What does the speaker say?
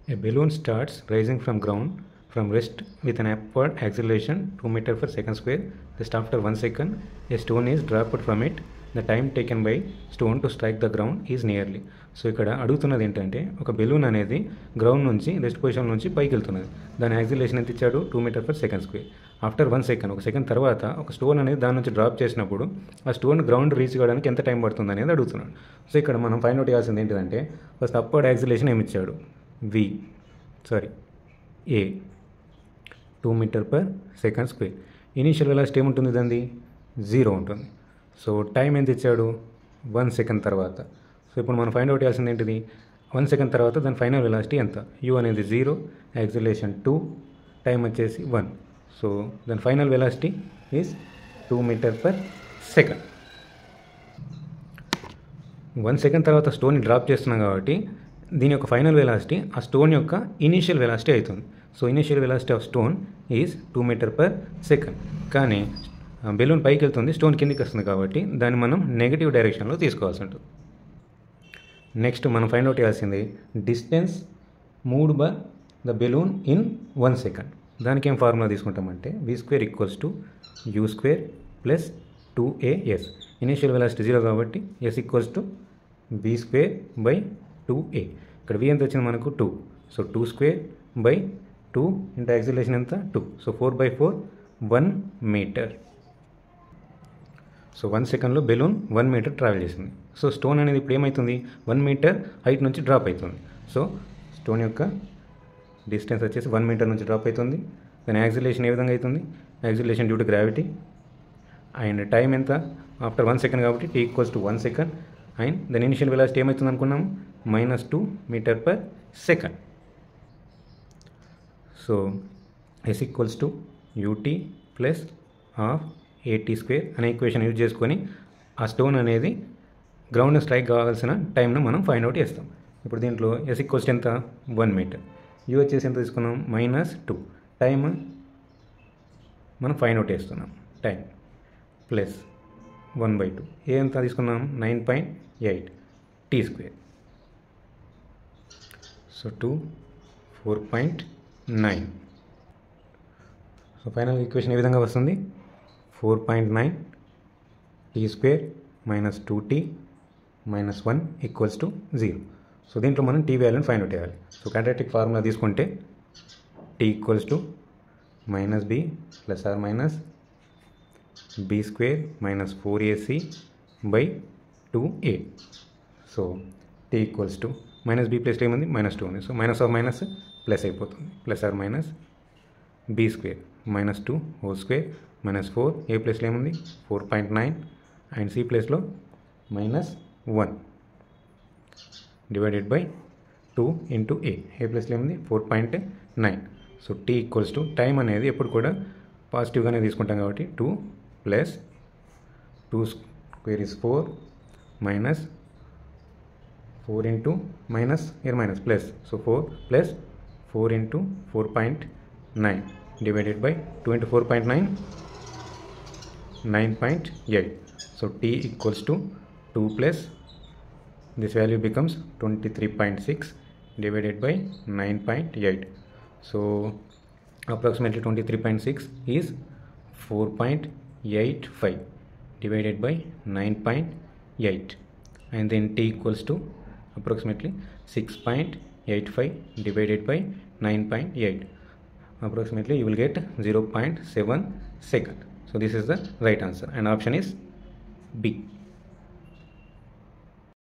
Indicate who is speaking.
Speaker 1: A balloon starts rising from ground from rest with an upward acceleration 2 meter per second square. Just after 1 second, a stone is dropped from it. The time taken by stone to strike the ground is nearly. So ఇక్కడ అడుగుతున్నది ఏంటంటే ఒక balloon అనేది ground నుంచి rest position నుంచి పైకి వెళ్తున్నది. దాని acceleration ఎంత ఇచ్చాడు 2 metre per second square. After 1 second ఒక సెకండ్ తర్వాత ఒక స్టోన్ అనేది దాని నుంచి డ్రాప్ చేసినప్పుడు ఆ స్టోన్ గ్రౌండ్ రీచ్ కావడానికి ఎంత టైం పడుతుంది అనేది అడుగుతున్నాడు. సో ఇక్కడ మనం ఫైండ్ అవుట్ చేయాల్సింది ఏంటంటే ఫస్ట్ అప్వర్డ్ యాక్సిలేషన్ ఏమి ఇచ్చాడు a 2 metre per second square. Initial velocity ఏముంటుంది దాన్ని 0 ఉంటుంది. సో టైం ఎంత ఇచ్చాడు 1 సెకండ్ తర్వాత. సో ఇప్పుడు మనం ఫైండ్ అవుట్ చేయాల్సింది ఏంటిది 1 సెకండ్ తర్వాత దాని ఫైనల్ వెలాసిటీ ఎంత. యూ అనేది 0, యాక్సిలేషన్ 2, టైం వచ్చేసి 1. సో దాని final velocity is 2 metre per second. 1 second తర్వాత స్టోన్ని డ్రాప్ చేస్తున్నాం కాబట్టి దీని యొక్క ఫైనల్ వెలాసిటీ ఆ స్టోన్ యొక్క ఇనీషియల్ వెలాసిటీ అవుతుంది. So initial velocity of stone is 2 metre per second. కానీ బెలూన్ పైకి వెళ్తుంది, స్టోన్ కిందికి వస్తుంది కాబట్టి దాన్ని మనం నెగిటివ్ డైరెక్షన్లో తీసుకోవాల్సి ఉంటుంది. నెక్స్ట్ మనం ఫైండ్ అవుట్ చేయాల్సింది distance moved by the balloon in 1 second. దానికి ఏం ఫార్ములా తీసుకుంటామంటే v² = u² plus 2as. Initial velocity 0 కాబట్టి s = v² బై 2a. ఇక్కడ v ఎంత వచ్చింది మనకు 2. సో 2² బై 2 ఇంటూ యాక్సిలేషన్ ఎంత 2. So 4/4 1 metre. సో 1 సెకండ్లో బెలూన్ 1 మీటర్ ట్రావెల్ చేసింది. సో స్టోన్ అనేది ఇప్పుడు ఏమవుతుంది 1 మీటర్ హైట్ నుంచి డ్రాప్ అవుతుంది. సో స్టోన్ యొక్క డిస్టెన్స్ వచ్చేసి 1 మీటర్ నుంచి డ్రాప్ అవుతుంది. దాని యాక్సిలేషన్ ఏ విధంగా అవుతుంది, acceleration due to gravity. And time ఎంత ఆఫ్టర్ 1 సెకండ్ కాబట్టి t = 1 సెకండ్. అండ్ దాని ఇనిషియల్ వెలాసిటీ ఏమవుతుంది అనుకున్నాము -2 metre per second. So s = ut plus half at² అనే ఈక్వేషన్ యూజ్ చేసుకొని ఆ స్టోన్ అనేది గ్రౌండ్ స్ట్రైక్ కావాల్సిన టైంను మనం ఫైండ్ అవుట్ చేస్తాం. ఇప్పుడు దీంట్లో s = ఎంత 1 మీటర్, u వచ్చేసి ఎంత తీసుకున్నాం -2, టైమ్ మనం ఫైండ్ అవుట్ చేస్తున్నాం టైం ప్లస్ 1/2, ఏ ఎంత తీసుకున్నాం 9.8 t². So 2 4.9. So final equation ఏ విధంగా వస్తుంది 4.9 t² - 2t - 1 = 0. సో దీంట్లో మనం t వాల్యూని ఫైండ్ అవుట్ చేయాలి. సో క్వాడ్రాటిక్ ఫార్ములా తీసుకుంటే t = -b ± b² - 4ac by 2a. So t = b ప్లేస్లో ఏముంది -2 ఉంది. సో మైనస్ ప్లస్ అయిపోతుంది, ± b² - 2 హోల్ స్క్వేర్ -4, ఏ ప్లేస్లో ఏముంది 4.9 అండ్ సి ప్లేస్లో -1 డివైడెడ్ బై 2 ఇంటూ ఏ ప్లేస్లో ఏముంది 4.9. సో t = టైం అనేది ఎప్పుడు కూడా పాజిటివ్గానే తీసుకుంటాం కాబట్టి 2 + 2² = 4 minus 4 into minus plus. So 4 + 4 into 4.9 divided by 2 into 4.9 9.8. So t = 2 plus this value becomes 23.6 divided by 9.8. So approximately 23.6 is 4.85 divided by 9.8, and then t = approximately 6.85 divided by 9.8. Approximately you will get 0.7 second. So this is the right answer and option is B.